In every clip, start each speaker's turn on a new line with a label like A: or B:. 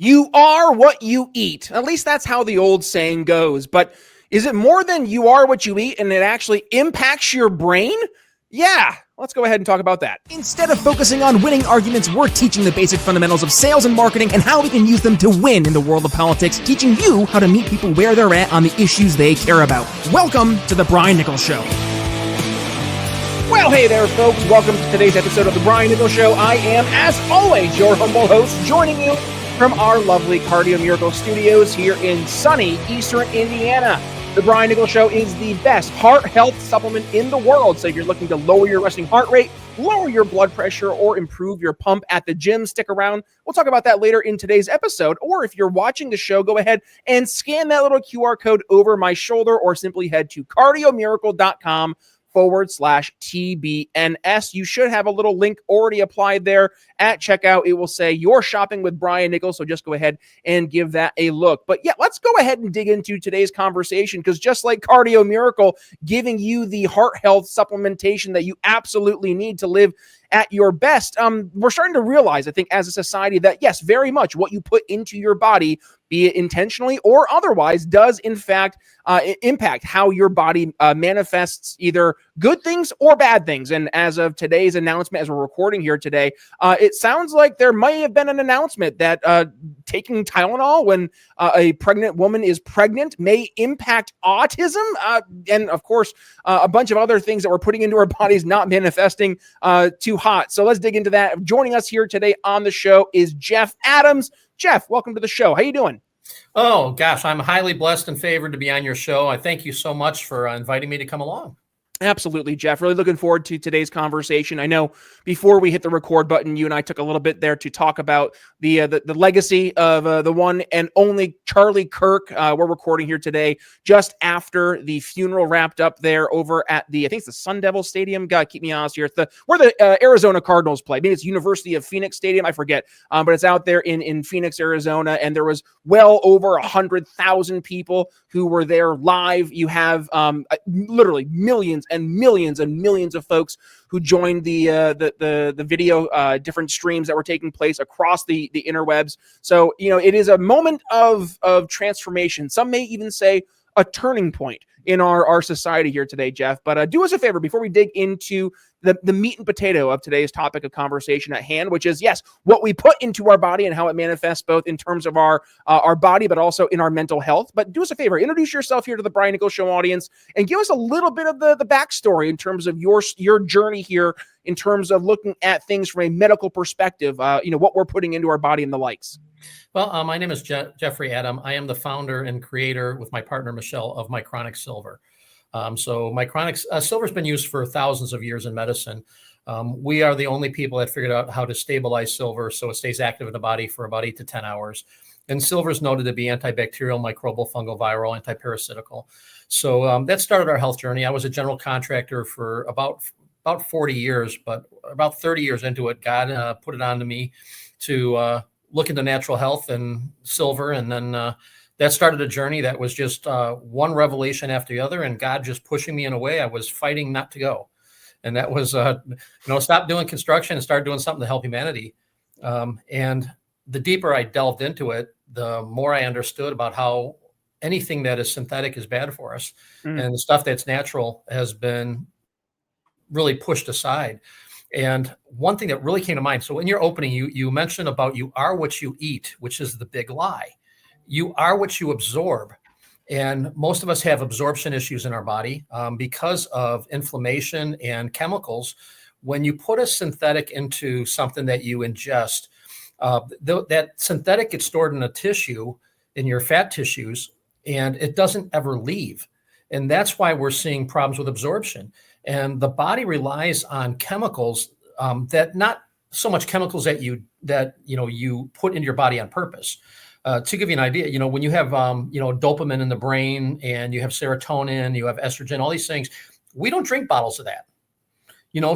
A: You are what you eat. At least that's how the old saying goes. But is it more than you are what you eat and it actually impacts your brain? Yeah, let's go ahead and talk about that.
B: Instead of focusing on winning arguments, we're teaching the basic fundamentals of sales and marketing and how we can use them to win in the world of politics, teaching you how to meet people where they're at on the issues they care about. Welcome to The Brian Nichols Show.
A: Well, hey there, folks. Welcome to today's episode of The Brian Nichols Show. I am, as always, your humble host, joining you from our lovely Cardio Miracle Studios here in sunny Eastern Indiana. The Brian Nichols Show is the best heart health supplement in the world. So if you're looking to lower your resting heart rate, lower your blood pressure, or improve your pump at the gym, stick around. We'll talk about that later in today's episode. Or if you're watching the show, go ahead and scan that little QR code over my shoulder or simply head to cardiomiracle.com/TBNS. You should have a little link already applied there at checkout. It will say you're shopping with Brian Nichols. So just go ahead and give that a look. But yeah, let's go ahead and dig into today's conversation, because just like Cardio Miracle giving you the heart health supplementation that you absolutely need to live at your best, we're starting to realize, I think, as a society that yes, very much what you put into your body, be it intentionally or otherwise, does in fact impact how your body manifests either good things or bad things. And as of today's announcement, as we're recording here today, it sounds like there might have been an announcement that taking Tylenol when a pregnant woman is pregnant may impact autism. And of course, a bunch of other things that we're putting into our bodies not manifesting too hot. So let's dig into that. Joining us here today on the show is Jeff Adams. Jeff, welcome to the show. How you doing?
C: Oh, gosh, I'm highly blessed and favored to be on your show. I thank you so much for inviting me to come along.
A: Absolutely, Jeff. Really looking forward to today's conversation. I know before we hit the record button, you and I took a little bit there to talk about the legacy of the one and only Charlie Kirk. We're recording here today just after the funeral wrapped up there over at I think it's the Sun Devil Stadium. God, keep me honest here. It's where the Arizona Cardinals play. Maybe it's University of Phoenix Stadium. I forget. But it's out there in Phoenix, Arizona. And there was well over 100,000 people who were there live. You have literally millions and millions and millions of folks who joined the video, different streams that were taking place across the interwebs. So, it is a moment of transformation. Some may even say a turning point in our society here today, Jeff. But do us a favor before we dig into the meat and potato of today's topic of conversation at hand, which is, yes, what we put into our body and how it manifests both in terms of our body, but also in our mental health. But do us a favor, introduce yourself here to the Brian Nichols Show audience and give us a little bit of the backstory in terms of your journey here, in terms of looking at things from a medical perspective, what we're putting into our body and the likes.
C: Well, my name is Jeffrey Adam. I am the founder and creator with my partner, Michelle, of Mychronic Silver. So Mychronic Silver has been used for thousands of years in medicine. We are the only people that figured out how to stabilize silver so it stays active in the body for about 8 to 10 hours. And silver is noted to be antibacterial, microbial, fungal, viral, antiparasitical. So that started our health journey. I was a general contractor for about 40 years, but about 30 years into it, God put it on to me to look into natural health and silver. And then that started a journey that was just one revelation after the other, and God just pushing me in a way I was fighting not to go. And that was, stop doing construction and start doing something to help humanity. And the deeper I delved into it, the more I understood about how anything that is synthetic is bad for us. And the stuff that's natural has been really pushed aside. And one thing that really came to mind, so in your opening, you mentioned about you are what you eat, which is the big lie. You are what you absorb. And most of us have absorption issues in our body because of inflammation and chemicals. When you put a synthetic into something that you ingest, that synthetic gets stored in a tissue, in your fat tissues, and it doesn't ever leave. And that's why we're seeing problems with absorption. And the body relies on chemicals that not so much chemicals that you put into your body on purpose. To give you an idea, when you have dopamine in the brain and you have serotonin, you have estrogen, all these things, we don't drink bottles of that.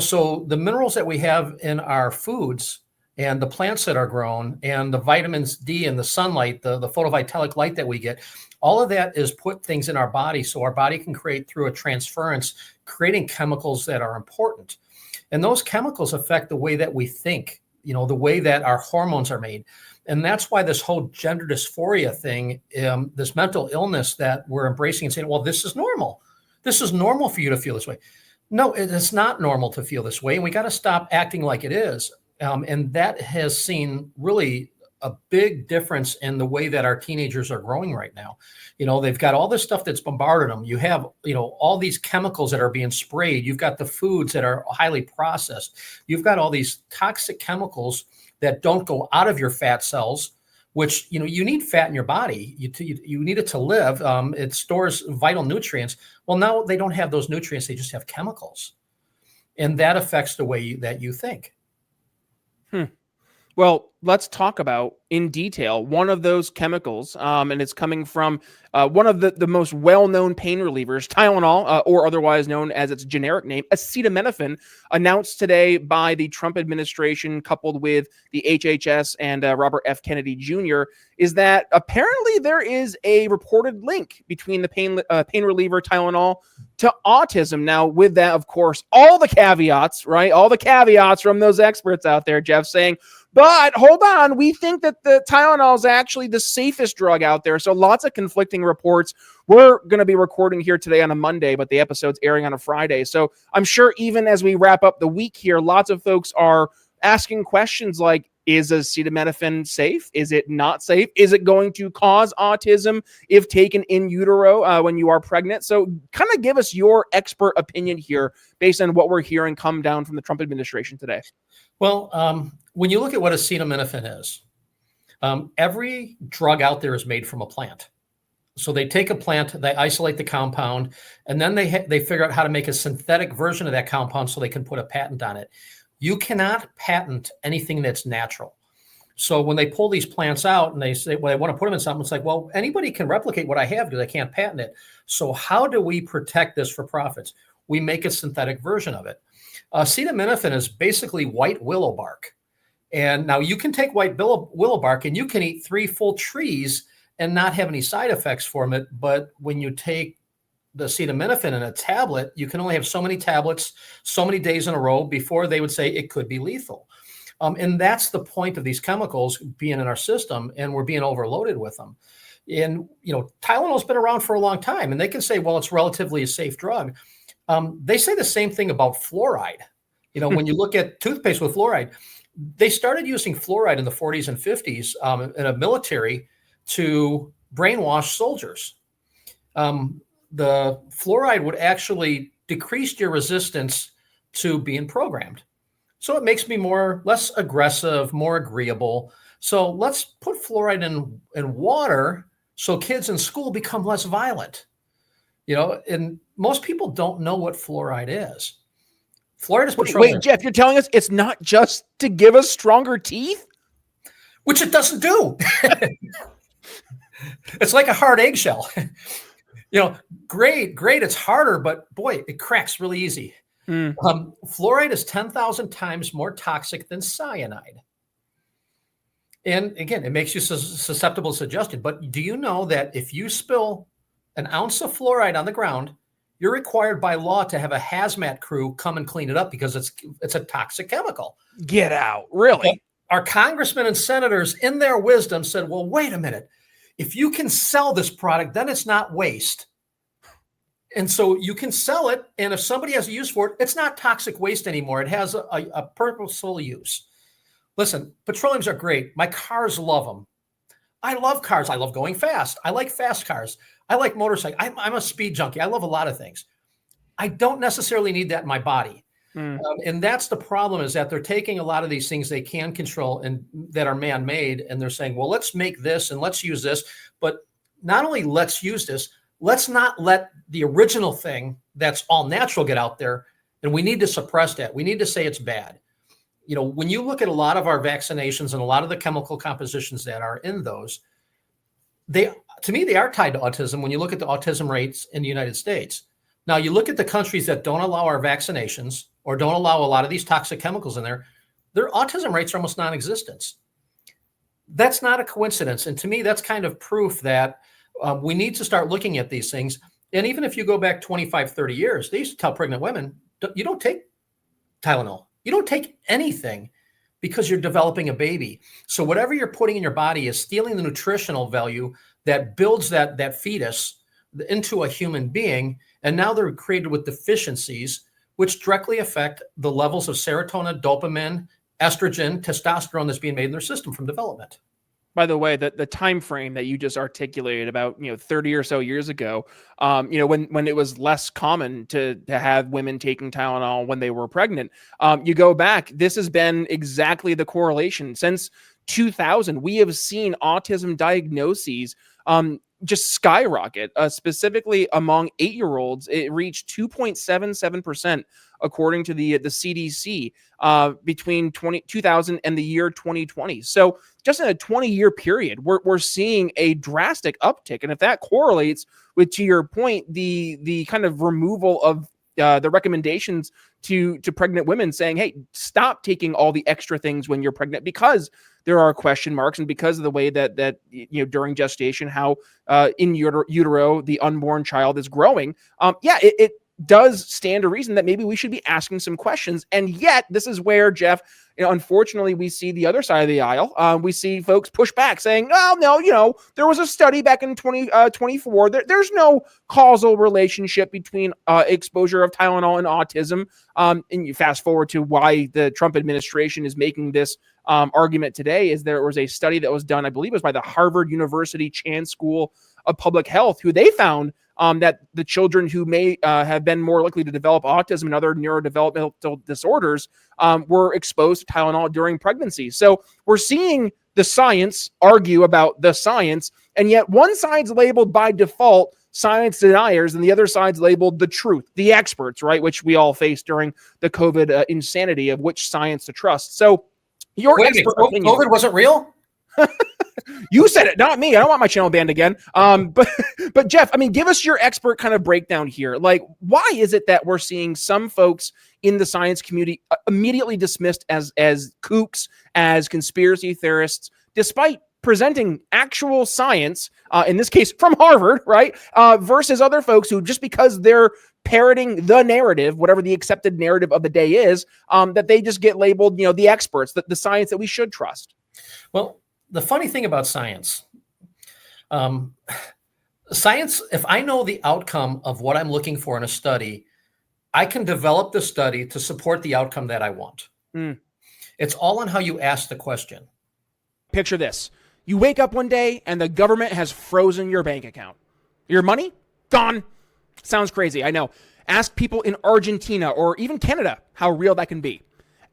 C: So the minerals that we have in our foods and the plants that are grown and the vitamins D and the sunlight, the photovitalic light that we get, all of that is put things in our body so our body can create through a transference, creating chemicals that are important. And those chemicals affect the way that we think, the way that our hormones are made. And that's why this whole gender dysphoria thing, this mental illness that we're embracing and saying, well, this is normal. This is normal for you to feel this way. No, it is not normal to feel this way. And we got to stop acting like it is. And that has seen really a big difference in the way that our teenagers are growing right now. They've got all this stuff that's bombarded them. You have, all these chemicals that are being sprayed. You've got the foods that are highly processed. You've got all these toxic chemicals that don't go out of your fat cells, which, you need fat in your body. You need it to live. It stores vital nutrients. Well, now they don't have those nutrients. They just have chemicals. And that affects the way that you think.
A: Well, let's talk about in detail one of those chemicals, and it's coming from one of the most well-known pain relievers, Tylenol, or otherwise known as its generic name, acetaminophen, announced today by the Trump administration, coupled with the HHS and Robert F. Kennedy Jr., is that apparently there is a reported link between the pain reliever Tylenol to autism. Now, with that, of course, all the caveats, right? All the caveats from those experts out there, Jeff, saying, but hold on, we think that the Tylenol is actually the safest drug out there. So lots of conflicting reports. We're going to be recording here today on a Monday, but the episode's airing on a Friday. So I'm sure even as we wrap up the week here, lots of folks are asking questions like, is acetaminophen safe? Is it not safe? Is it going to cause autism if taken in utero when you are pregnant? So kind of give us your expert opinion here based on what we're hearing come down from the Trump administration today.
C: Well, when you look at what acetaminophen is, every drug out there is made from a plant. So they take a plant, they isolate the compound, and then they figure out how to make a synthetic version of that compound so they can put a patent on it. You cannot patent anything that's natural. So when they pull these plants out and they say, well, they want to put them in something, it's like, well, anybody can replicate what I have because I can't patent it. So how do we protect this for profits? We make a synthetic version of it. Acetaminophen is basically white willow bark. And now you can take white willow bark and you can eat 3 full trees and not have any side effects from it. But when you take the acetaminophen in a tablet, you can only have so many tablets, so many days in a row before they would say it could be lethal. And that's the point of these chemicals being in our system, and we're being overloaded with them. And, Tylenol's been around for a long time, and they can say, well, it's relatively a safe drug. They say the same thing about fluoride. When you look at toothpaste with fluoride, they started using fluoride in the 40s and 50s in a military to brainwash soldiers. The fluoride would actually decrease your resistance to being programmed. So it makes me less aggressive, more agreeable. So let's put fluoride in water so kids in school become less violent. And most people don't know what fluoride is. Fluoride is petroleum.
A: Wait, Jeff, you're telling us it's not just to give us stronger teeth?
C: Which it doesn't do. It's like a hard eggshell. Great. It's harder, but boy, it cracks really easy. Fluoride is 10,000 times more toxic than cyanide. And again, it makes you susceptible to suggestion. But do you know that if you spill an ounce of fluoride on the ground, you're required by law to have a hazmat crew come and clean it up because it's a toxic chemical.
A: Get out. Really?
C: But our congressmen and senators, in their wisdom, said, well, wait a minute. If you can sell this product, then it's not waste. And so you can sell it. And if somebody has a use for it, it's not toxic waste anymore. It has a purposeful use. Listen, petroleums are great. My cars love them. I love cars. I love going fast. I like fast cars. I like motorcycles. I'm a speed junkie. I love a lot of things. I don't necessarily need that in my body. And that's the problem, is that they're taking a lot of these things they can control and that are man-made, and they're saying, well, let's make this and let's use this. But not only let's use this, let's not let the original thing that's all natural get out there. And we need to suppress that. We need to say it's bad. When you look at a lot of our vaccinations and a lot of the chemical compositions that are in those, to me, they are tied to autism when you look at the autism rates in the United States. Now, you look at the countries that don't allow our vaccinations or don't allow a lot of these toxic chemicals in there, their autism rates are almost non-existent. That's not a coincidence. And to me, that's kind of proof that we need to start looking at these things. And even if you go back 25, 30 years, they used to tell pregnant women, you don't take Tylenol. You don't take anything because you're developing a baby. So whatever you're putting in your body is stealing the nutritional value that builds that fetus into a human being. And now they're created with deficiencies, which directly affect the levels of serotonin, dopamine, estrogen, testosterone that's being made in their system from development.
A: By the way, the time frame that you just articulated about 30 or so years ago, when it was less common to have women taking Tylenol when they were pregnant, you go back, this has been exactly the correlation since 2000. We have seen autism diagnoses just skyrocket, specifically among 8-year-olds. It reached 2.77%, according to the CDC, between 2000 and the year 2020. So just in a 20-year period, we're seeing a drastic uptick. And if that correlates with, to your point, the kind of removal of the recommendations to pregnant women saying, hey, stop taking all the extra things when you're pregnant, because there are question marks, and because of the way that during gestation, how in utero the unborn child is growing. It does stand to reason that maybe we should be asking some questions. And yet this is where, Jeff, unfortunately, we see the other side of the aisle. We see folks push back saying, oh, no, there was a study back in 2024. There's no causal relationship between exposure of Tylenol and autism. And you fast forward to why the Trump administration is making this argument today. Is there was a study that was done, I believe it was by the Harvard University Chan School of Public Health, who they found that the children who may have been more likely to develop autism and other neurodevelopmental disorders were exposed to Tylenol during pregnancy. So we're seeing the science argue about the science, and yet one side's labeled by default science deniers, and the other side's labeled the truth, the experts, right? Which we all faced during the COVID insanity of which science to trust. So your expert opinion,
C: COVID wasn't real?
A: You said it, not me. I don't want my channel banned again. But Jeff, give us your expert kind of breakdown here. Like, why is it that we're seeing some folks in the science community immediately dismissed as kooks, as conspiracy theorists, despite presenting actual science, in this case from Harvard, right? Versus other folks who, just because they're parroting the narrative, whatever the accepted narrative of the day is, that they just get labeled, the experts, the science that we should trust.
C: Well, the funny thing about science, if I know the outcome of what I'm looking for in a study, I can develop the study to support the outcome that I want. It's all on how you ask the question.
A: Picture this. You wake up one day and the government has frozen your bank account. Your money? Gone. Sounds crazy, I know. Ask people in Argentina or even Canada how real that can be.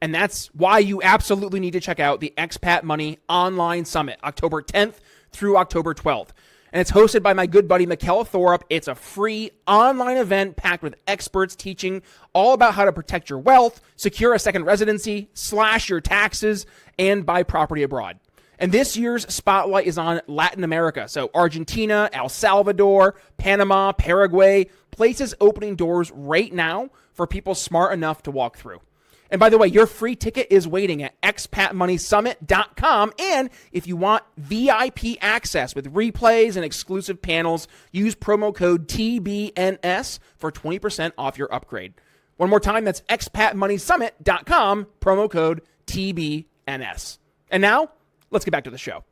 A: And that's why you absolutely need to check out the Expat Money Online Summit, October 10th through October 12th. And it's hosted by my good buddy, Mikkel Thorup. It's a free online event packed with experts teaching all about how to protect your wealth, secure a second residency, slash your taxes, and buy property abroad. And this year's spotlight is on Latin America. So Argentina, El Salvador, Panama, Paraguay, places opening doors right now for people smart enough to walk through. And by the way, your free ticket is waiting at expatmoneysummit.com. And if you want VIP access with replays and exclusive panels, use promo code TBNS for 20% off your upgrade. One more time, that's expatmoneysummit.com, promo code TBNS. And now, let's get back to the show.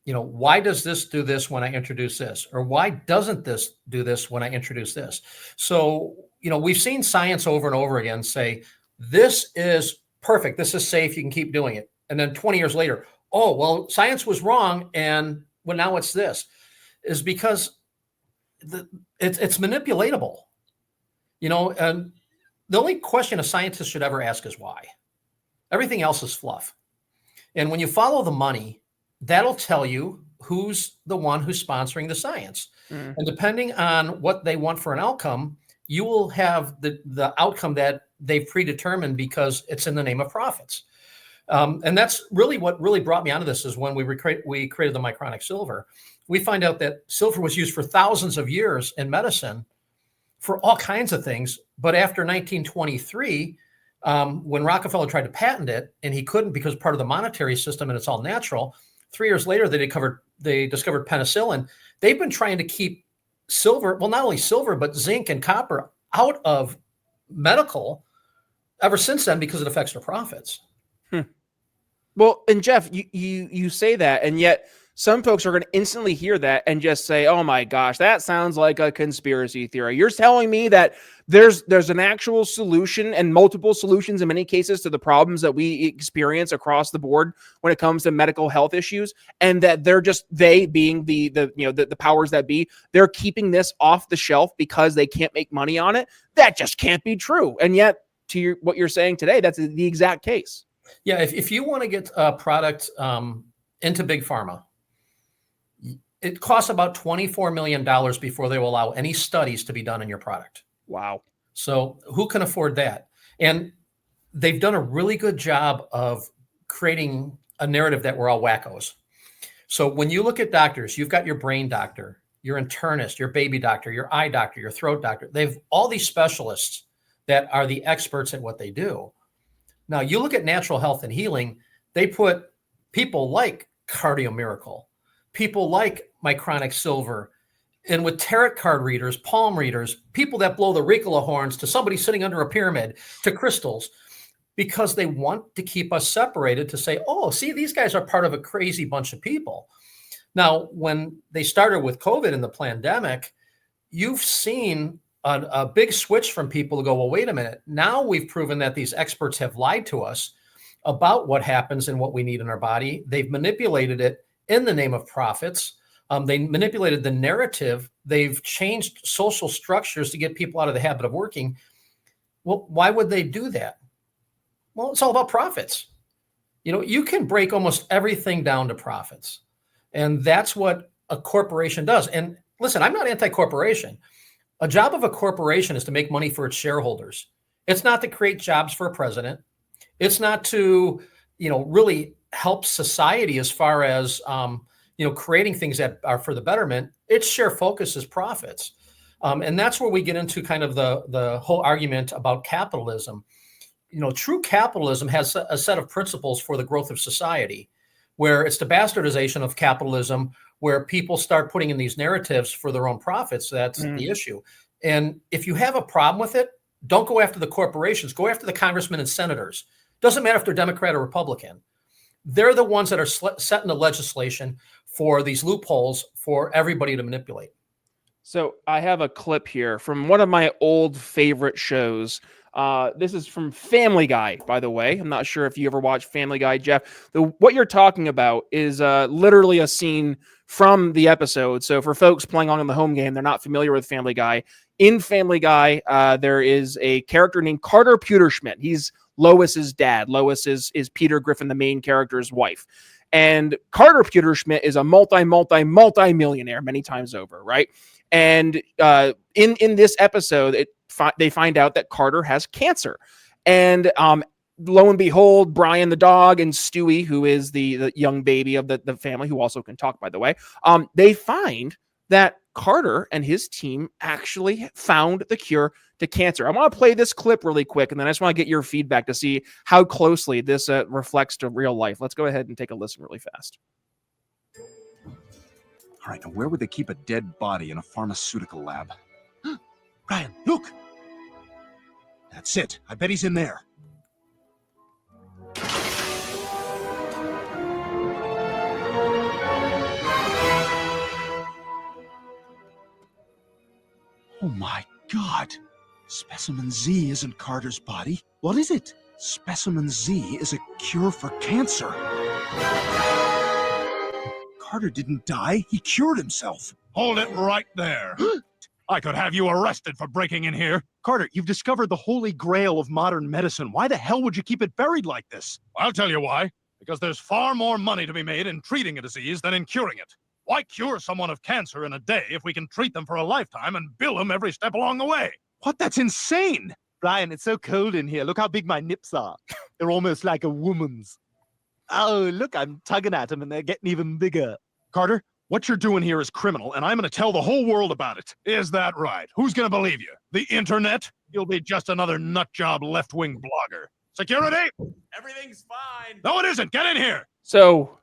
C: Why does this do this when I introduce this? Or why doesn't this do this when I introduce this? So, we've seen science over and over again say, this is perfect, this is safe, you can keep doing it. And then 20 years later, oh, well, science was wrong, and well, now it's this. Is because it's manipulatable. And the only question a scientist should ever ask is why. Everything else is fluff. And when you follow the money, that'll tell you who's the one who's sponsoring the science. And depending on what they want for an outcome, you will have the outcome that they've predetermined because it's in the name of profits. And that's really what really brought me onto this, is when we created the mycronic silver. We find out that silver was used for thousands of years in medicine for all kinds of things. But after 1923, when Rockefeller tried to patent it, and he couldn't because part of the monetary system and it's all natural, 3 years later, they discovered penicillin. They've been trying to keep silver, well, not only silver, but zinc and copper out of medical ever since then because it affects their profits.
A: Well, and Jeff, you say that, and yet some folks are going to instantly hear that and just say, "Oh my gosh, that sounds like a conspiracy theory." You're telling me that there's an actual solution and multiple solutions in many cases to the problems that we experience across the board when it comes to medical health issues, and that they being the powers that be, they're keeping this off the shelf because they can't make money on it. That just can't be true. And yet, what you're saying today, that's the exact case.
C: Yeah, if you want to get a product into big pharma, it costs about $24 million before they will allow any studies to be done in your product.
A: Wow.
C: So who can afford that? And they've done a really good job of creating a narrative that we're all wackos. So when you look at doctors, you've got your brain doctor, your internist, your baby doctor, your eye doctor, your throat doctor. They've all these specialists that are the experts at what they do. Now you look at natural health and healing, they put people like Cardio Miracle, people like Mycronic Silver, and with tarot card readers, palm readers, people that blow the Ricola horns, to somebody sitting under a pyramid, to crystals, because they want to keep us separated, to say, oh, see, these guys are part of a crazy bunch of people. Now, when they started with COVID and the pandemic, you've seen a big switch from people to go, well, wait a minute. Now we've proven that these experts have lied to us about what happens and what we need in our body. They've manipulated it in the name of profits. They manipulated the narrative. They've changed social structures to get people out of the habit of working. Well, why would they do that? Well, it's all about profits. You can break almost everything down to profits. And that's what a corporation does. And listen, I'm not anti-corporation. A job of a corporation is to make money for its shareholders. It's not to create jobs for a president. It's not to, really help society as far as, creating things that are for the betterment. Its share focus is profits. And that's where we get into kind of the whole argument about capitalism. True capitalism has a set of principles for the growth of society, where it's the bastardization of capitalism, where people start putting in these narratives for their own profits. That's the issue. And if you have a problem with it, don't go after the corporations, go after the congressmen and senators. Doesn't matter if they're Democrat or Republican. They're the ones that are setting the legislation for these loopholes for everybody to manipulate.
A: So I have a clip here from one of my old favorite shows. This is from Family Guy, by the way. I'm not sure if you ever watched Family Guy, Jeff. What you're talking about is literally a scene from the episode. So for folks playing on in the home game, they're not familiar with Family Guy. In Family Guy, there is a character named Carter Pewterschmidt. He's Lois's dad. Lois is Peter Griffin, the main character's wife. And Carter Pewterschmidt is a multi-millionaire many times over, right? And in this episode, they find out that Carter has cancer. And lo and behold, Brian the dog and Stewie, who is the young baby of the family, who also can talk, by the way, they find that Carter and his team actually found the cure to cancer. I want to play this clip really quick, and then I just want to get your feedback to see how closely this reflects to real life. Let's go ahead and take a listen really fast.
D: All right, now where would they keep a dead body in a pharmaceutical lab? Brian, look! That's it. I bet he's in there. Oh my God! Specimen Z isn't Carter's body. What is it? Specimen Z is a cure for cancer. Carter didn't die. He cured himself.
E: Hold it right there. I could have you arrested for breaking in here.
D: Carter, you've discovered the holy grail of modern medicine. Why the hell would you keep it buried like this?
E: I'll tell you why. Because there's far more money to be made in treating a disease than in curing it. Why cure someone of cancer in a day if we can treat them for a lifetime and bill them every step along the way?
D: What? That's insane!
F: Brian, it's so cold in here. Look how big my nips are. They're almost like a woman's. Oh, look, I'm tugging at them and they're getting even bigger.
E: Carter, what you're doing here is criminal, and I'm going to tell the whole world about it. Is that right? Who's going to believe you? The internet? You'll be just another nutjob left-wing blogger. Security?
G: Everything's fine.
E: No, it isn't. Get in here.
A: So,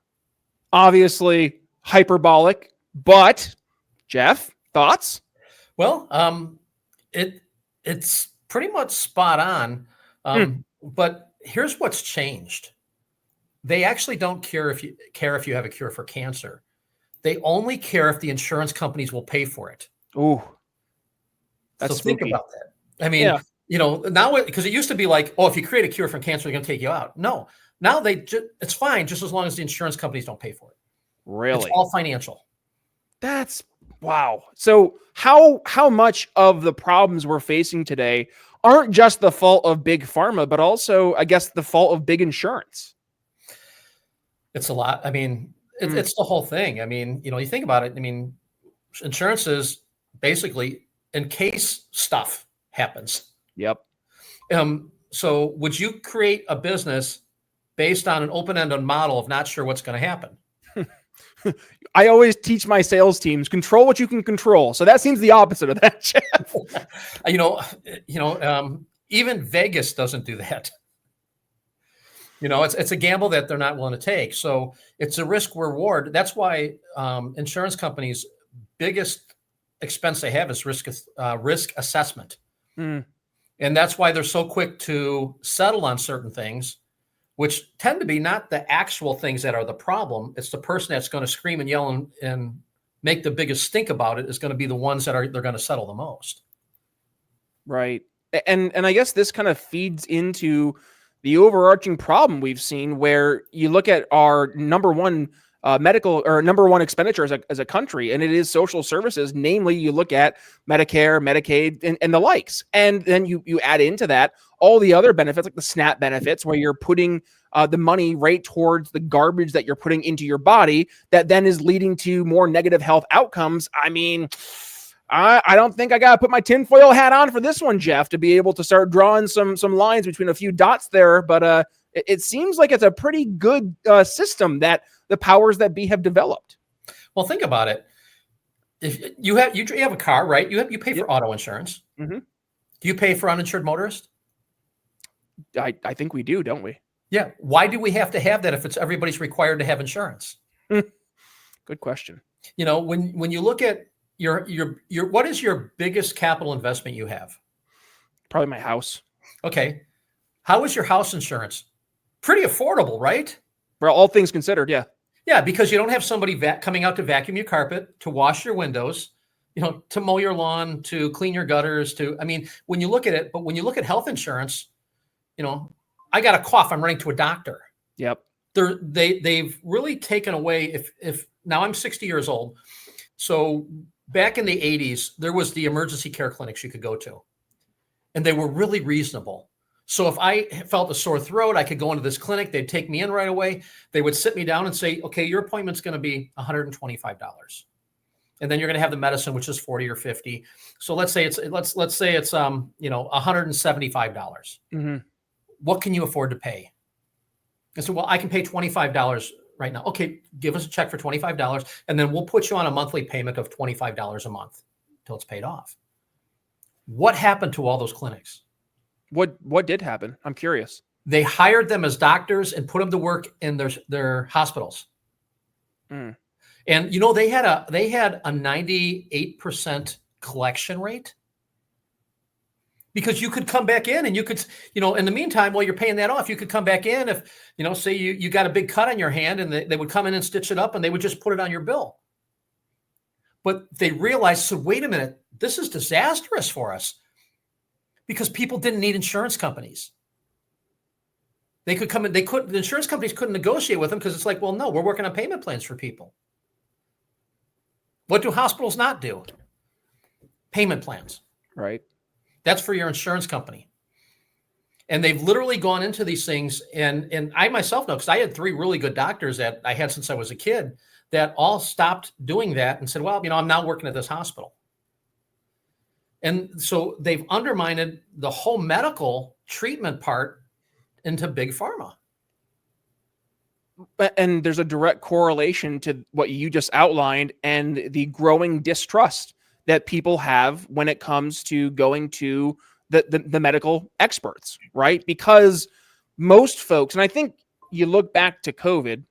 A: obviously, hyperbolic, but Jeff, thoughts?
C: Well, it's pretty much spot on. But here's what's changed. They actually don't care if you have a cure for cancer. They only care if the insurance companies will pay for it.
A: Ooh, that's
C: so think
A: spooky.
C: about that. I mean, now because it used to be like, oh, if you create a cure for cancer, they're going to take you out. No, now it's fine just as long as the insurance companies don't pay for it.
A: Really?
C: It's all financial.
A: That's wow. So how much of the problems we're facing today aren't just the fault of big pharma, but also, I guess, the fault of big insurance?
C: It's a lot. I mean, it's the whole thing. I mean, you think about it. I mean, insurance is basically in case stuff happens.
A: Yep.
C: So would you create a business based on an open-ended model of not sure what's going to happen?
A: I always teach my sales teams, control what you can control. So that seems the opposite of that, Jeff.
C: Even Vegas doesn't do that. It's a gamble that they're not willing to take. So it's a risk reward. That's why insurance companies' biggest expense they have is risk assessment. And that's why they're so quick to settle on certain things, which tend to be not the actual things that are the problem. It's the person that's going to scream and yell and make the biggest stink about it is going to be the ones they're going to settle the most.
A: Right. And I guess this kind of feeds into the overarching problem we've seen, where you look at our number one medical or number one expenditure as a country, and it is social services. Namely, you look at Medicare, Medicaid, and the likes. And then you add into that all the other benefits, like the SNAP benefits, where you're putting the money right towards the garbage that you're putting into your body that then is leading to more negative health outcomes. I mean, I don't think I got to put my tinfoil hat on for this one, Jeff, to be able to start drawing some lines between a few dots there. But it seems like it's a pretty good system that the powers that be have developed.
C: Well, think about it. If you have a car, right? You pay for auto insurance.
A: Mm-hmm.
C: Do you pay for uninsured motorist?
A: I think we do, don't we?
C: Yeah. Why do we have to have that if it's everybody's required to have insurance?
A: Good question.
C: When you look at your what is your biggest capital investment you have?
A: Probably my house.
C: Okay. How is your house insurance? Pretty affordable, right?
A: For all things considered, yeah.
C: Yeah, because you don't have somebody coming out to vacuum your carpet, to wash your windows, to mow your lawn, to clean your gutters, when you look at it, but when you look at health insurance, I got a cough, I'm running to a doctor.
A: Yep.
C: They've really taken away, if now I'm 60 years old. So back in the 80s, there was the emergency care clinics you could go to, and they were really reasonable. So if I felt a sore throat, I could go into this clinic. They'd take me in right away. They would sit me down and say, okay, your appointment's going to be $125. And then you're going to have the medicine, which is 40 or 50. So let's say it's $175.
A: Mm-hmm.
C: What can you afford to pay? I said, well, I can pay $25 right now. Okay, give us a check for $25, and then we'll put you on a monthly payment of $25 a month until it's paid off. What happened to all those clinics?
A: What did happen? I'm curious.
C: They hired them as doctors and put them to work in their hospitals. And they had a 98% collection rate, because you could come back in and you could, in the meantime, while you're paying that off, you could come back in if, say you got a big cut on your hand, and they would come in and stitch it up, and they would just put it on your bill. But they realized, so wait a minute, this is disastrous for us, because people didn't need insurance companies. They could come in, the insurance companies couldn't negotiate with them, because it's like, well, no, we're working on payment plans for people. What do hospitals not do? Payment plans.
A: Right.
C: That's for your insurance company. And they've literally gone into these things. And I myself know, because I had 3 really good doctors that I had since I was a kid that all stopped doing that and said, well, I'm now working at this hospital. And so they've undermined the whole medical treatment part into big pharma.
A: And there's a direct correlation to what you just outlined and the growing distrust that people have when it comes to going to the medical experts, right? Because most folks, and I think you look back to COVID,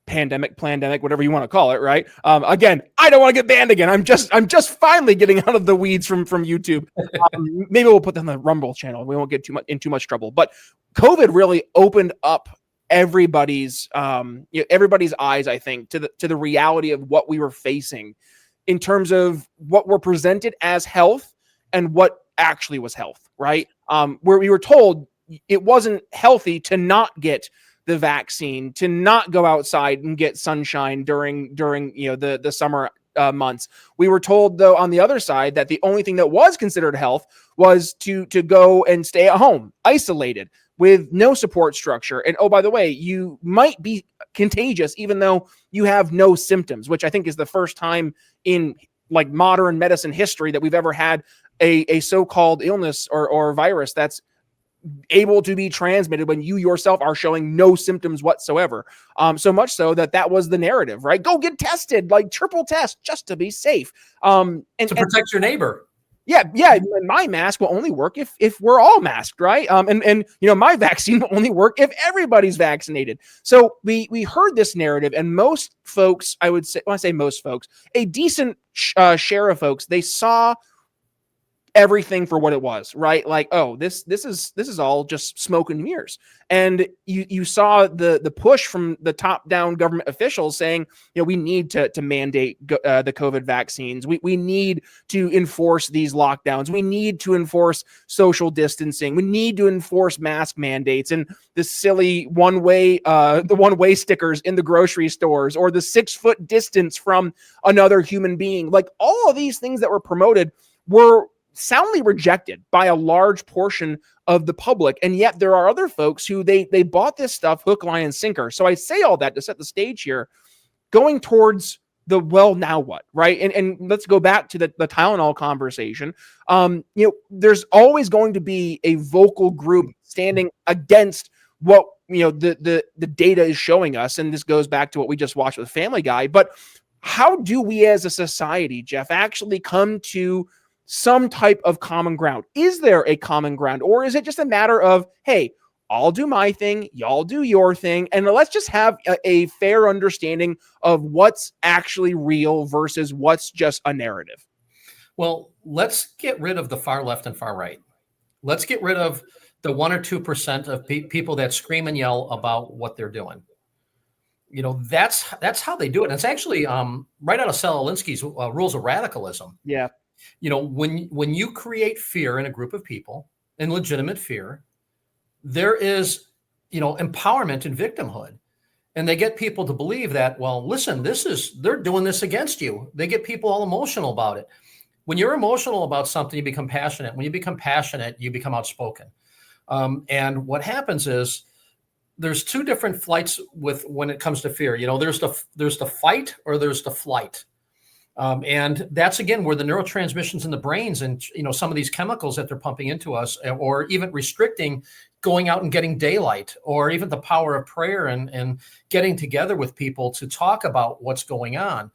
A: pandemic, whatever you want to call it, right? Again, I don't want to get banned again. I'm just finally getting out of the weeds from YouTube. Maybe we'll put them on the Rumble channel. We won't get in too much trouble. But COVID really opened up everybody's everybody's eyes, I think, to the reality of what we were facing in terms of what were presented as health and what actually was health, right? Where we were told it wasn't healthy to not get the vaccine, to not go outside and get sunshine during the summer months. We were told, though, on the other side, that the only thing that was considered health was to go and stay at home, isolated, with no support structure. And oh, by the way, you might be contagious even though you have no symptoms, which I think is the first time in like modern medicine history that we've ever had a so-called illness or virus that's able to be transmitted when you yourself are showing no symptoms whatsoever. So much so that was the narrative, right? Go get tested, like triple test just to be safe.
C: To protect your neighbor.
A: Yeah. My mask will only work if we're all masked, right? And my vaccine will only work if everybody's vaccinated. So we heard this narrative, and most folks, I would say, when I say most folks, a decent share of folks, they saw everything for what it was, right? Like, oh, this is all just smoke and mirrors. And you saw the push from the top down government officials saying, we need to mandate the COVID vaccines. We need to enforce these lockdowns. We need to enforce social distancing. We need to enforce mask mandates and the silly one-way stickers in the grocery stores, or the 6-foot distance from another human being. Like, all of these things that were promoted were soundly rejected by a large portion of the public. And yet there are other folks who they bought this stuff hook, line, and sinker. So I say all that to set the stage here, going towards the, well, now what, right? And let's go back to the Tylenol conversation. There's always going to be a vocal group standing against what, the data is showing us. And this goes back to what we just watched with Family Guy. But how do we as a society, Jeff, actually come to some type of common ground? Is there a common ground, or is it just a matter of, hey, I'll do my thing, y'all do your thing, and let's just have a fair understanding of what's actually real versus what's just a narrative?
C: Well, let's get rid of the far left and far right. Let's get rid of the 1 or 2% of people that scream and yell about what they're doing. That's how they do it. And it's actually right out of Alinsky's Rules of Radicalism.
A: Yeah.
C: When you create fear in a group of people, and legitimate fear, there is, empowerment and victimhood. And they get people to believe that, well, listen, they're doing this against you. They get people all emotional about it. When you're emotional about something, you become passionate. When you become passionate, you become outspoken. And what happens is there's two different flights when it comes to fear. There's the fight or there's the flight. And that's, again, where the neurotransmissions in the brains and, some of these chemicals that they're pumping into us, or even restricting going out and getting daylight, or even the power of prayer and getting together with people to talk about what's going on.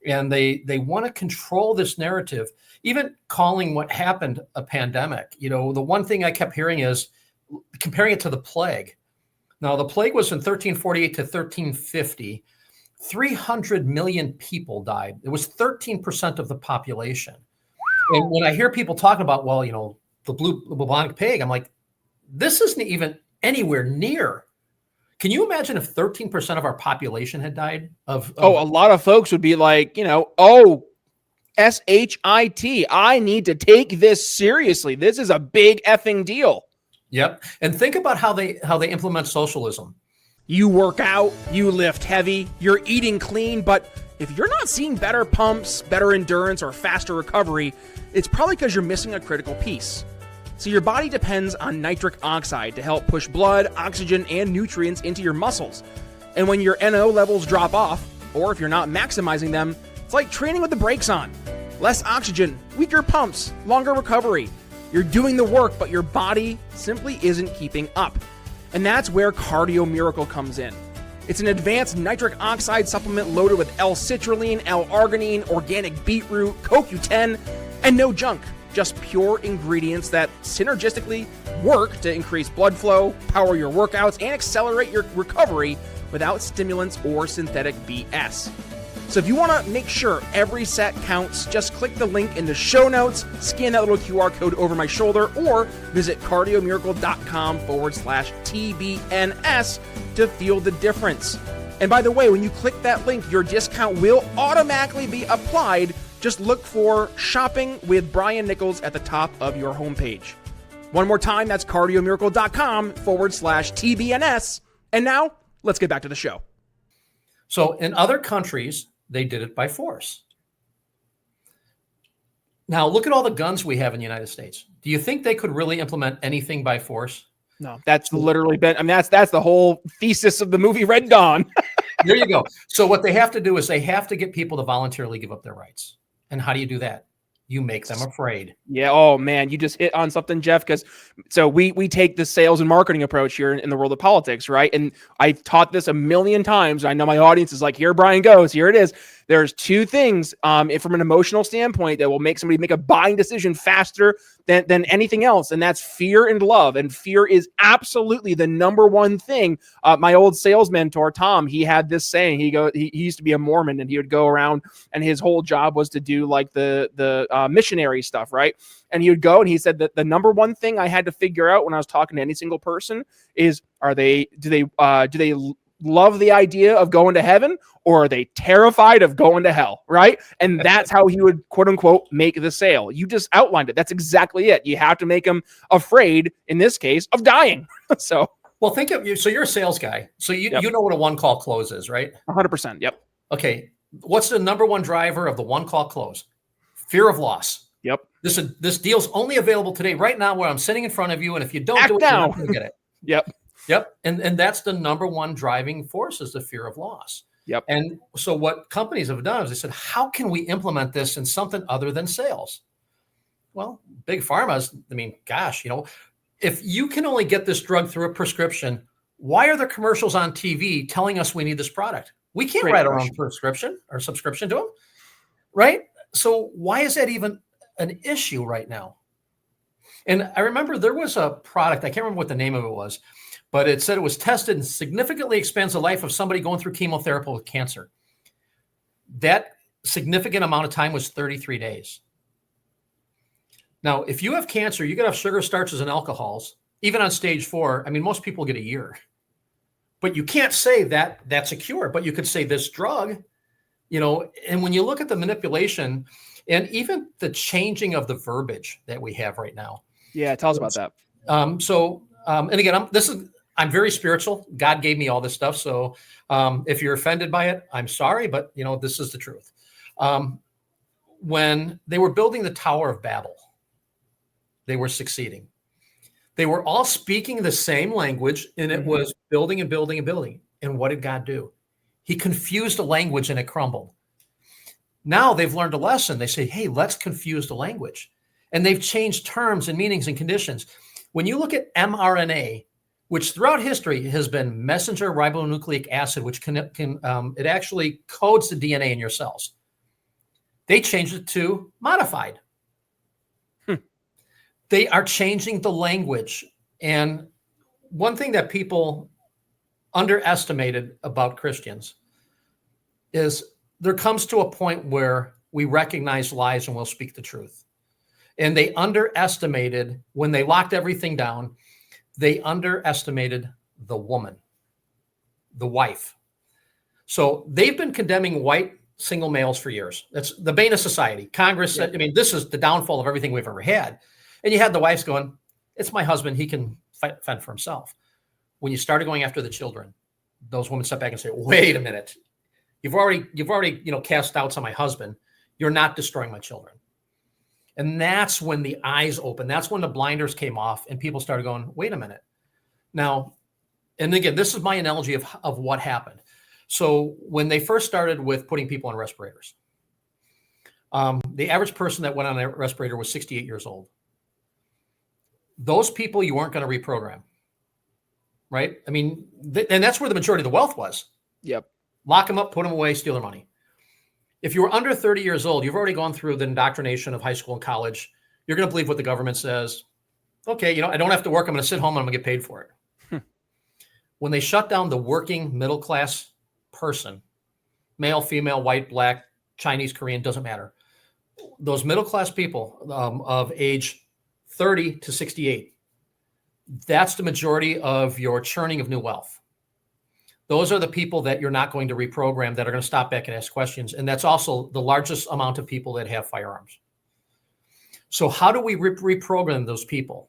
C: And they want to control this narrative, even calling what happened a pandemic. The one thing I kept hearing is comparing it to the plague. Now, the plague was in 1348 to 1350. 300 million people died. It was 13% of the population. And when I hear people talking about, the bubonic plague, I'm like, this isn't even anywhere near. Can you imagine if 13% of our population had died of
A: a lot of folks would be like, SHIT, I need to take this seriously. This is a big effing deal.
C: Yep. And think about how they implement socialism.
A: You work out, you lift heavy, you're eating clean, but if you're not seeing better pumps, better endurance, or faster recovery, it's probably because you're missing a critical piece. So your body depends on nitric oxide to help push blood, oxygen, and nutrients into your muscles. And when your NO levels drop off, or if you're not maximizing them, it's like training with the brakes on. Less oxygen, weaker pumps, longer recovery. You're doing the work, but your body simply isn't keeping up. And that's where Cardio Miracle comes in. It's an advanced nitric oxide supplement loaded with L-citrulline, L-arginine, organic beetroot, CoQ10, and no junk. Just pure ingredients that synergistically work to increase blood flow, power your workouts, and accelerate your recovery without stimulants or synthetic BS.
B: So if you want to make sure every set counts, just click the link in the show notes, scan that little QR code over my shoulder, or visit cardiomiracle.com/TBNS to feel the difference. And by the way, when you click that link, your discount will automatically be applied. Just look for Shopping with Brian Nichols at the top of your homepage. One more time, that's cardiomiracle.com/TBNS. And now, let's get back to the show.
C: So in other countries, they did it by force. Now, look at all the guns we have in the United States. Do you think they could really implement anything by force?
A: No, that's literally been, I mean, that's the whole thesis of the movie Red Dawn.
C: There you go. So what they have to do is they have to get people to voluntarily give up their rights. And how do you do that? You make them afraid.
A: Yeah. Oh man, you just hit on something, Jeff. Because so we take the sales and marketing approach here in the world of politics, right? And I've taught this a million times. I know my audience is like, here Brian goes. Here it is. There's two things from an emotional standpoint that will make somebody make a buying decision faster than anything else. And that's fear and love. And fear is absolutely the number one thing. My old sales mentor, Tom, he had this saying. He used to be a Mormon, and he would go around, and his whole job was to do like the missionary stuff, right? And he would go, and he said that the number one thing I had to figure out when I was talking to any single person is, do they love the idea of going to heaven, or are they terrified of going to hell, right? And that's how he would, quote unquote, make the sale. You just outlined it. That's exactly it. You have to make them afraid, in this case, of dying. So,
C: well, think of you. So you're a sales guy. So you know what a one-call close is, right?
A: 100%. Yep.
C: Okay. What's the number one driver of the one-call close? Fear of loss.
A: Yep.
C: This deal's only available today, right now, where I'm sitting in front of you. And if you don't
A: Act
C: do it,
A: now.
C: you're not going to get it.
A: Yep.
C: Yep. And that's the number one driving force, is the fear of loss.
A: Yep.
C: And so what companies have done is they said, how can we implement this in something other than sales? Well, big pharma's, I mean, gosh, if you can only get this drug through a prescription, why are there commercials on TV telling us we need this product? We can't write our own prescription or subscription to them, right? So why is that even an issue right now? And I remember there was a product, I can't remember what the name of it was, but it said it was tested and significantly expands the life of somebody going through chemotherapy with cancer. That significant amount of time was 33 days. Now, if you have cancer, you got to have sugar, starches, and alcohols, even on stage 4. I mean, most people get a year. But you can't say that that's a cure, but you could say this drug, and when you look at the manipulation and even the changing of the verbiage that we have right now.
A: Yeah, tell us about that.
C: And again, I'm very spiritual. God gave me all this stuff. So if you're offended by it, I'm sorry, but this is the truth. When they were building the Tower of Babel, they were succeeding. They were all speaking the same language, and it was building and building and building. And what did God do? He confused the language, and it crumbled. Now they've learned a lesson. They say, hey, let's confuse the language. And they've changed terms and meanings and conditions. When you look at mRNA, which throughout history has been messenger ribonucleic acid, which it actually codes the DNA in your cells. They changed it to modified. They are changing the language. And one thing that people underestimated about Christians is there comes to a point where we recognize lies and we'll speak the truth. And they underestimated, when they locked everything down, they underestimated the woman, the wife. So they've been condemning white single males for years. That's the bane of society. Congress said, this is the downfall of everything we've ever had. And you had the wives going, it's my husband. He can fend for himself. When you started going after the children, those women step back and say, wait a minute. You've already cast doubts on my husband. You're not destroying my children. And that's when the eyes opened. That's when the blinders came off and people started going, wait a minute. Now, and again, this is my analogy of what happened. So when they first started with putting people on respirators, the average person that went on a respirator was 68 years old. Those people you weren't going to reprogram, right? I mean, and that's where the majority of the wealth was.
A: Yep.
C: Lock them up, put them away, steal their money. If you were under 30 years old, you've already gone through the indoctrination of high school and college. You're going to believe what the government says. Okay, I don't have to work. I'm going to sit home and I'm going to get paid for it. When they shut down the working middle class person, male, female, white, black, Chinese, Korean, doesn't matter. Those middle-class people of age 30 to 68, that's the majority of your churning of new wealth. Those are the people that you're not going to reprogram, that are going to stop back and ask questions. And that's also the largest amount of people that have firearms. So how do we reprogram those people?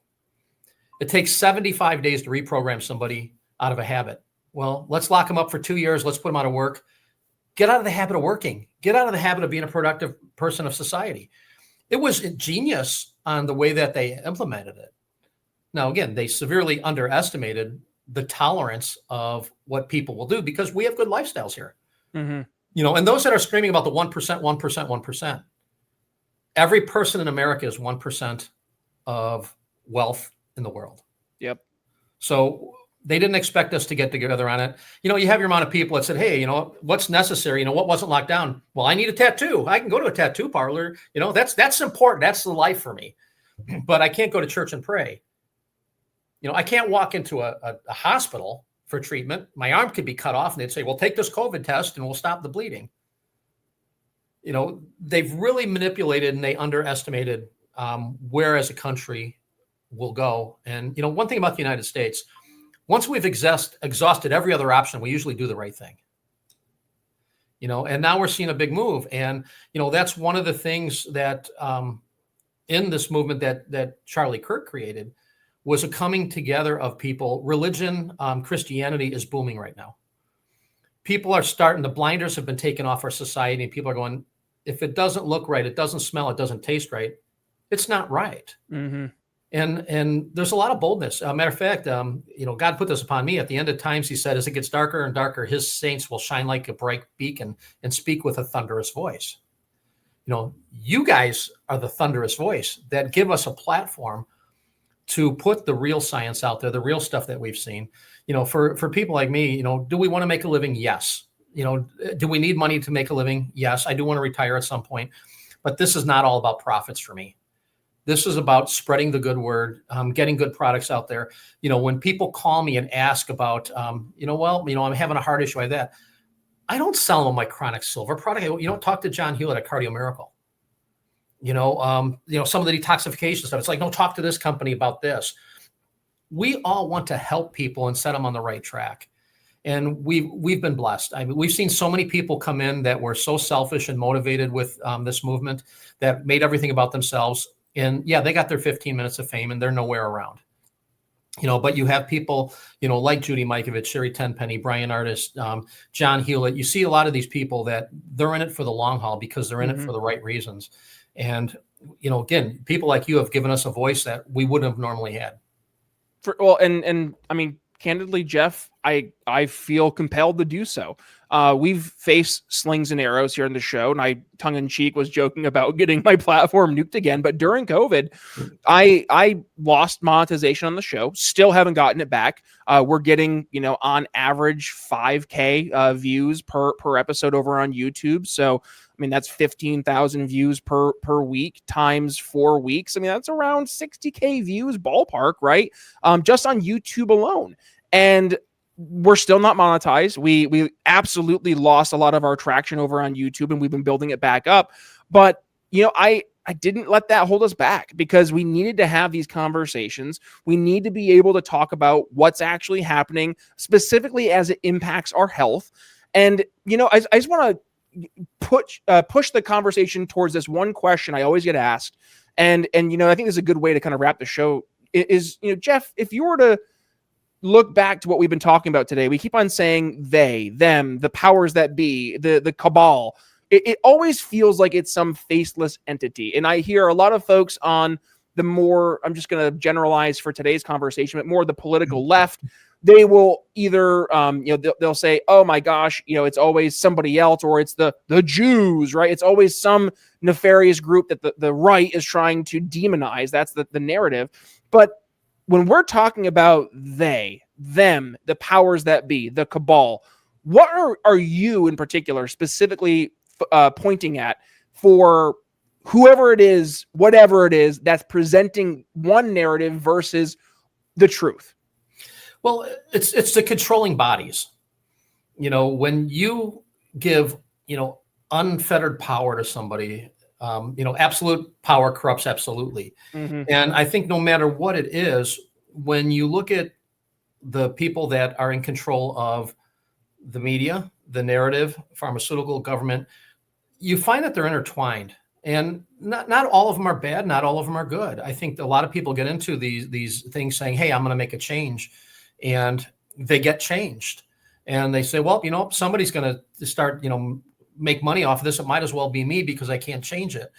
C: It takes 75 days to reprogram somebody out of a habit. Well, let's lock them up for 2 years. Let's put them out of work. Get out of the habit of working. Get out of the habit of being a productive person of society. It was genius on the way that they implemented it. Now, again, they severely underestimated the tolerance of what people will do, because we have good lifestyles here.
A: Mm-hmm.
C: You know, and those that are screaming about the 1%, 1%, 1%, every person in America is 1% of wealth in the world.
A: Yep.
C: So they didn't expect us to get together on it. You know, you have your amount of people that said, hey, you know, what's necessary? You know, what wasn't locked down? Well, I need a tattoo. I can go to a tattoo parlor. You know, that's important. That's the life for me. But I can't go to church and pray. You know, I can't walk into a hospital for treatment. My arm could be cut off and they'd say, well, take this COVID test and we'll stop the bleeding. You know, they've really manipulated and they underestimated where as a country we'll go. And, you know, one thing about the United States, once we've exhausted every other option, we usually do the right thing. You know, and now we're seeing a big move. And, you know, that's one of the things that in this movement that Charlie Kirk created was a coming together of people. Religion, Christianity is booming right now. People are starting, the blinders have been taken off our society, and people are going, if it doesn't look right, it doesn't smell, it doesn't taste right, it's not right.
A: Mm-hmm.
C: And there's a lot of boldness. Matter of fact, you know, God put this upon me at the end of times. He said, as it gets darker and darker, his saints will shine like a bright beacon and speak with a thunderous voice. You know, you guys are the thunderous voice that give us a platform to put the real science out there, the real stuff that we've seen. You know, for people like me, you know, do we want to make a living? Yes. You know, do we need money to make a living? Yes. I do want to retire at some point, but this is not all about profits for me. This is about spreading the good word, getting good products out there. You know, when people call me and ask about, you know, well, you know, I'm having a heart issue like that, I don't sell them my chronic silver product. You don't talk to John Hewlett at Cardio Miracle. You know, some of the detoxification stuff. It's like, no, talk to this company about this. We all want to help people and set them on the right track. And we've been blessed. I mean, we've seen so many people come in that were so selfish and motivated with this movement that made everything about themselves. And yeah, they got their 15 minutes of fame and they're nowhere around. You know, but you have people, you know, like Judy Mikovits, Sherry Tenpenny, Brian Artist, John Hewlett. You see a lot of these people that they're in it for the long haul because they're in it for the right reasons. And, you know, again, people like you have given us a voice that we wouldn't have normally had.
A: And I mean, candidly, Jeff, I feel compelled to do so. We've faced slings and arrows here in the show, and I tongue in cheek was joking about getting my platform nuked again. But during COVID, I lost monetization on the show. Still haven't gotten it back. We're getting, you know, on average 5K views per episode over on YouTube. So, I mean, that's 15,000 views per week times 4 weeks. I mean, that's around 60K views ballpark, right? Just on YouTube alone. And we're still not monetized. We absolutely lost a lot of our traction over on YouTube, and we've been building it back up. But, you know, I didn't let that hold us back, because we needed to have these conversations. We need to be able to talk about what's actually happening, specifically as it impacts our health. And, you know, I just want to push the conversation towards this one question I always get asked. And, you know, I think this is a good way to kind of wrap the show is, you know, Jeff, if you were to look back to what we've been talking about today, we keep on saying they, them, the powers that be, the cabal. It always feels like it's some faceless entity. And I hear a lot of folks on the more, I'm just going to generalize for today's conversation, but more the political left, they will either, you know, they'll say, oh my gosh, you know, it's always somebody else, or it's the Jews, right? It's always some nefarious group that the right is trying to demonize. That's the narrative. But when we're talking about they, them, the powers that be, the cabal, what are you in particular specifically pointing at for whoever it is, whatever it is, that's presenting one narrative versus the truth?
C: Well, it's the controlling bodies. You know, when you give unfettered power to somebody. Absolute power corrupts absolutely.
A: Mm-hmm.
C: And I think no matter what it is, when you look at the people that are in control of the media, the narrative, pharmaceutical, government, you find that they're intertwined. And not all of them are bad, not all of them are good. I think a lot of people get into these things saying, hey, I'm going to make a change. And they get changed. And they say, well, somebody's going to start, make money off of this. It might as well be me because I can't change it.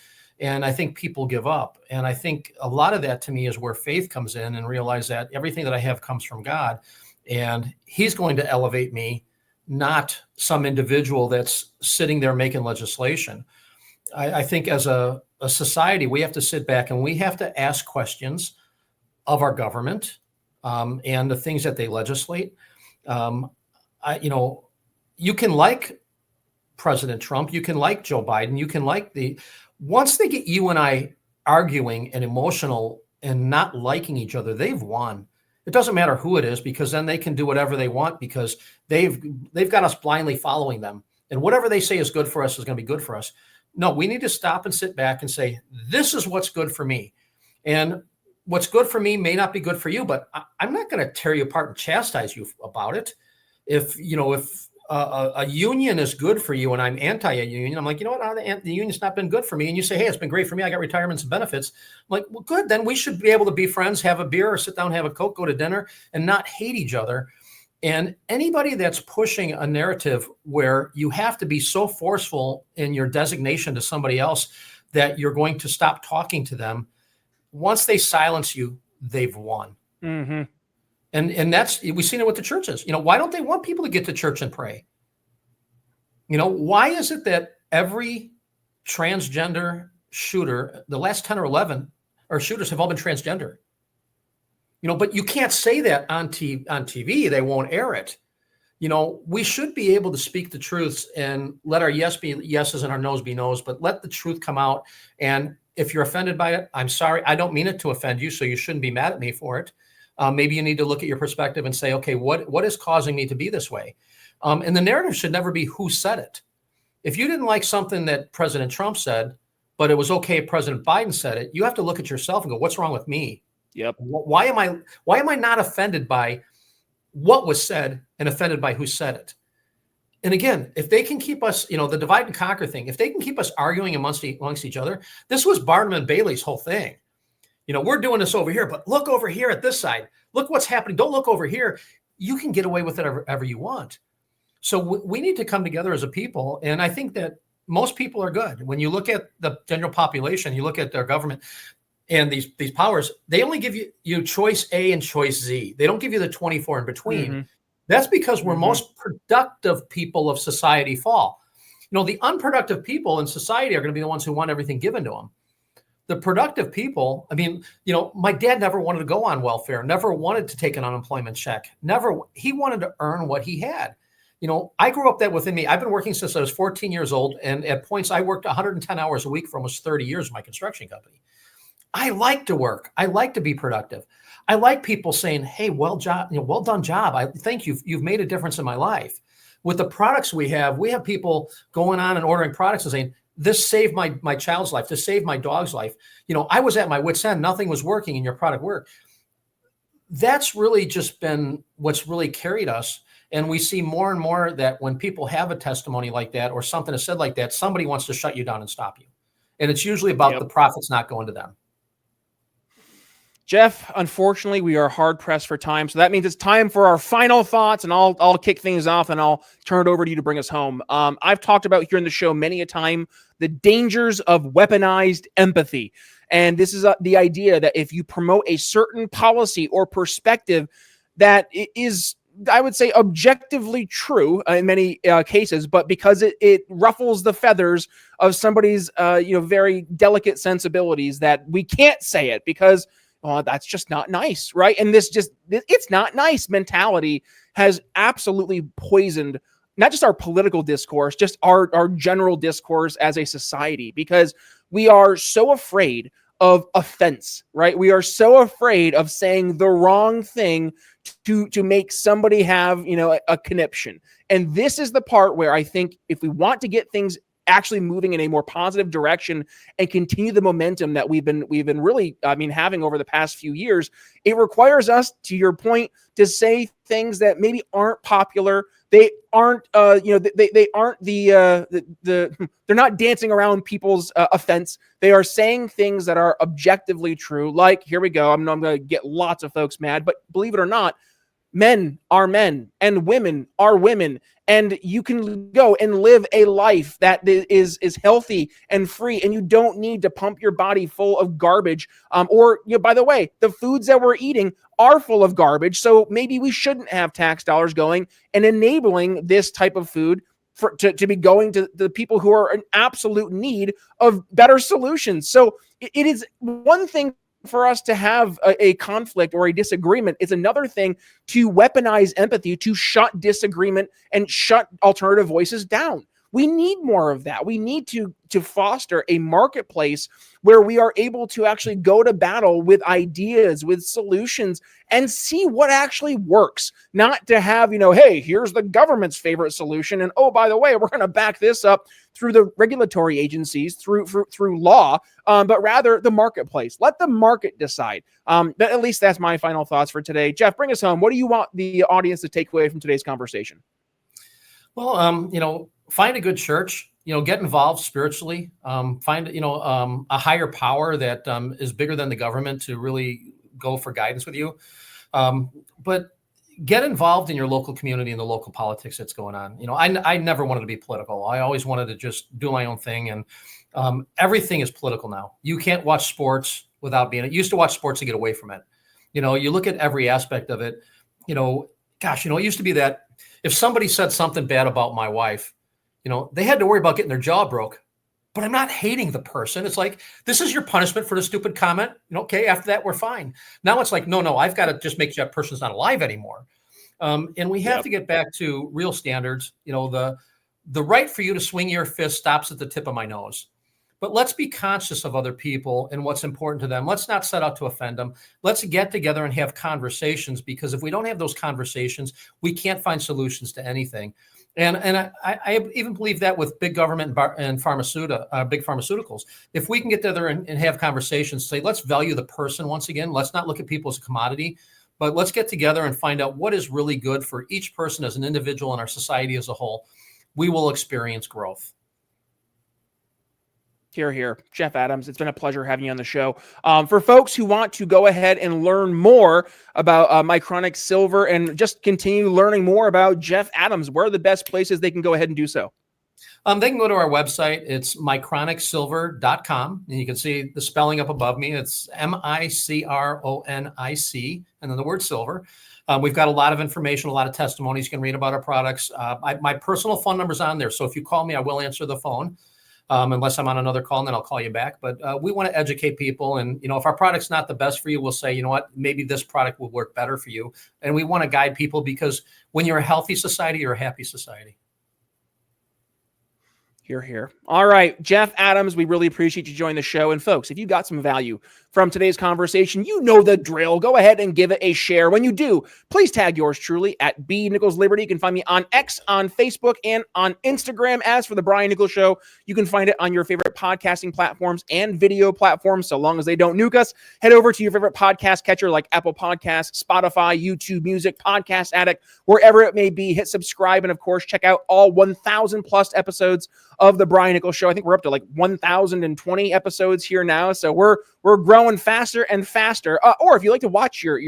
C: And I think people give up. And I think a lot of that to me is where faith comes in, and realize that everything that I have comes from God, and he's going to elevate me, not some individual that's sitting there making legislation. I think as a society, we have to sit back and we have to ask questions of our government and the things that they legislate. You can like President Trump, you can like Joe Biden, you can like once they get you and I arguing and emotional and not liking each other, they've won. It doesn't matter who it is, because then they can do whatever they want, because they've got us blindly following them. And whatever they say is good for us is going to be good for us. No, we need to stop and sit back and say, this is what's good for me. And what's good for me may not be good for you, but I'm not going to tear you apart and chastise you about it. If a union is good for you and I'm anti-union, I'm like, you know what, the union's not been good for me. And you say, hey, it's been great for me. I got retirements and benefits. I'm like, well, good. Then we should be able to be friends, have a beer, or sit down, have a Coke, go to dinner, and not hate each other. And anybody that's pushing a narrative where you have to be so forceful in your designation to somebody else that you're going to stop talking to them, once they silence you, they've won.
A: Mm-hmm.
C: And that's, we've seen it with the churches. Why don't they want people to get to church and pray? Why is it that every transgender shooter, the last 10 or 11 shooters have all been transgender? But you can't say that on TV. They won't air it. We should be able to speak the truths and let our yes be yeses and our no's be no's, but let the truth come out. And if you're offended by it, I'm sorry. I don't mean it to offend you, so you shouldn't be mad at me for it. Maybe you need to look at your perspective and say, okay, what is causing me to be this way? And the narrative should never be who said it. If you didn't like something that President Trump said, but it was okay if President Biden said it, you have to look at yourself and go, what's wrong with me?
A: Yep.
C: Why am I not offended by what was said and offended by who said it? And again, if they can keep us, the divide and conquer thing, if they can keep us arguing amongst each other, this was Barnum and Bailey's whole thing. We're doing this over here, but look over here at this side. Look what's happening. Don't look over here. You can get away with it ever you want. So we need to come together as a people. And I think that most people are good. When you look at the general population, you look at their government and these powers, they only give you choice A and choice Z. They don't give you the 24 in between. Mm-hmm. That's because where most productive people of society fall. The unproductive people in society are going to be the ones who want everything given to them. The productive people, my dad never wanted to go on welfare, never wanted to take an unemployment check. He wanted to earn what he had. I grew up that within me. I've been working since I was 14 years old. And at points I worked 110 hours a week for almost 30 years in my construction company. I like to work. I like to be productive. I like people saying, hey, well done job. I thank you. You've made a difference in my life. With the products we have people going on and ordering products and saying, this saved my child's life. This saved my dog's life. I was at my wit's end. Nothing was working and your product worked. That's really just been what's really carried us. And we see more and more that when people have a testimony like that or something is said like that, somebody wants to shut you down and stop you. And it's usually about the profits not going to them.
A: Jeff, unfortunately, we are hard pressed for time. So that means it's time for our final thoughts, and I'll kick things off and I'll turn it over to you to bring us home. I've talked about here in the show many a time the dangers of weaponized empathy. And this is the idea that if you promote a certain policy or perspective that is, I would say, objectively true in many cases, but because it ruffles the feathers of somebody's very delicate sensibilities, that we can't say it because that's just not nice, right? And it's not nice mentality has absolutely poisoned not just our political discourse, just our general discourse as a society, because we are so afraid of offense, right? We are so afraid of saying the wrong thing to make somebody have, a conniption. And this is the part where I think if we want to get things actually moving in a more positive direction and continue the momentum that we've been really, having over the past few years, it requires us, to your point, to say things that maybe aren't popular. They aren't, they aren't they're not dancing around people's offense. They are saying things that are objectively true. Like, here we go. I'm going to get lots of folks mad, but believe it or not, men are men and women are women. And you can go and live a life that is healthy and free, and you don't need to pump your body full of garbage. By the way, the foods that we're eating are full of garbage, so maybe we shouldn't have tax dollars going and enabling this type of food to be going to the people who are in absolute need of better solutions. So it is one thing for us to have a conflict or a disagreement. It's another thing to weaponize empathy, to shut disagreement and shut alternative voices down. We need more of that. We need to foster a marketplace where we are able to actually go to battle with ideas, with solutions, and see what actually works. Not to have, hey, here's the government's favorite solution, and oh, by the way, we're going to back this up through the regulatory agencies, through law, but rather the marketplace. Let the market decide. But at least that's my final thoughts for today. Jeff, bring us home. What do you want the audience to take away from today's conversation?
C: Well, find a good church, get involved spiritually, find, a higher power that is bigger than the government to really go for guidance with you. But get involved in your local community and the local politics that's going on. I never wanted to be political. I always wanted to just do my own thing. And everything is political now. You can't watch sports without being, you used to watch sports to get away from it. You look at every aspect of it, it used to be that if somebody said something bad about my wife, they had to worry about getting their jaw broke, but I'm not hating the person. It's like, this is your punishment for the stupid comment. Okay, after that, we're fine. Now it's like, no, I've got to just make sure that person's not alive anymore. And we have to get back to real standards. The right for you to swing your fist stops at the tip of my nose. But let's be conscious of other people and what's important to them. Let's not set out to offend them. Let's get together and have conversations, because if we don't have those conversations, we can't find solutions to anything. And I even believe that with big government and big pharmaceuticals. If we can get together and have conversations, say, let's value the person once again. Let's not look at people as a commodity, but let's get together and find out what is really good for each person as an individual and our society as a whole. We will experience growth.
A: Here. Jeff Adams, it's been a pleasure having you on the show. For folks who want to go ahead and learn more about Mycronic Silver and just continue learning more about Jeff Adams, where are the best places they can go ahead and do so?
C: They can go to our website. It's mychronicsilver.com, and you can see the spelling up above me. It's MICRONIC, and then the word silver. We've got a lot of information, a lot of testimonies you can read about our products. My personal phone number's on there, so if you call me, I will answer the phone. Unless I'm on another call, and then I'll call you back. But we want to educate people. And, if our product's not the best for you, we'll say, maybe this product will work better for you. And we want to guide people, because when you're a healthy society, you're a happy society.
A: Here. All right, Jeff Adams, we really appreciate you joining the show. And folks, if you got some value from today's conversation, you know the drill. Go ahead and give it a share. When you do, please tag yours truly at B Nichols Liberty. You can find me on X, on Facebook, and on Instagram. As for the Brian Nichols Show, you can find it on your favorite podcasting platforms and video platforms, so long as they don't nuke us. Head over to your favorite podcast catcher like Apple Podcasts, Spotify, YouTube Music, Podcast Addict, wherever it may be. Hit subscribe, and of course, check out all 1,000 plus episodes of the Brian Nichols Show. I think we're up to like 1,020 episodes here now, so we're growing faster and faster. Or if you like to watch your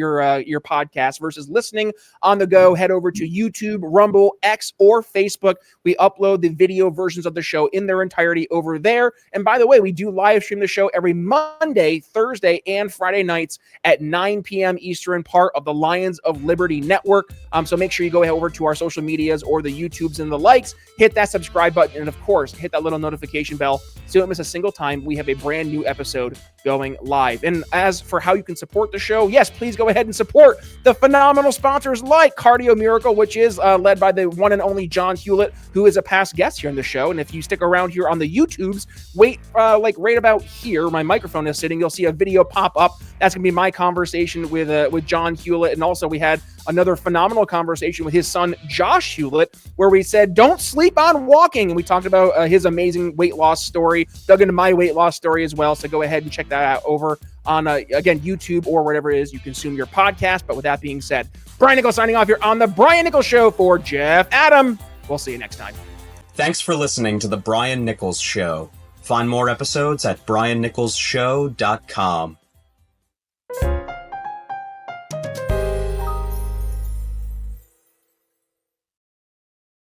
A: podcast versus listening on the go, head over to YouTube, Rumble, X, or Facebook. We upload the video versions of the show in their entirety over there. And by the way, we do live stream the show every Monday, Thursday, and Friday nights at 9 p.m. Eastern, part of the Lions of Liberty Network. So make sure you go ahead over to our social medias or the YouTubes and the likes, hit that subscribe button, and of course, hit that little notification bell so you don't miss a single time we have a brand new episode going live. And as for how you can support the show, yes, please go ahead and support the phenomenal sponsors like Cardio Miracle, which is led by the one and only John Hewlett, who is a past guest here on the show. And if you stick around here on the YouTubes, wait, like right about here, my microphone is sitting, you'll see a video pop up. That's going to be my conversation with John Hewlett. And also we had another phenomenal conversation with his son, Josh Hewlett, where we said, don't sleep on walking. And we talked about his amazing weight loss story, dug into my weight loss story as well. So go ahead and check that out over on, again, YouTube or whatever it is you consume your podcast. But with that being said, Brian Nichols signing off here on The Brian Nichols Show for Jeff Adam. We'll see you next time.
H: Thanks for listening to The Brian Nichols Show. Find more episodes at briannicholsshow.com.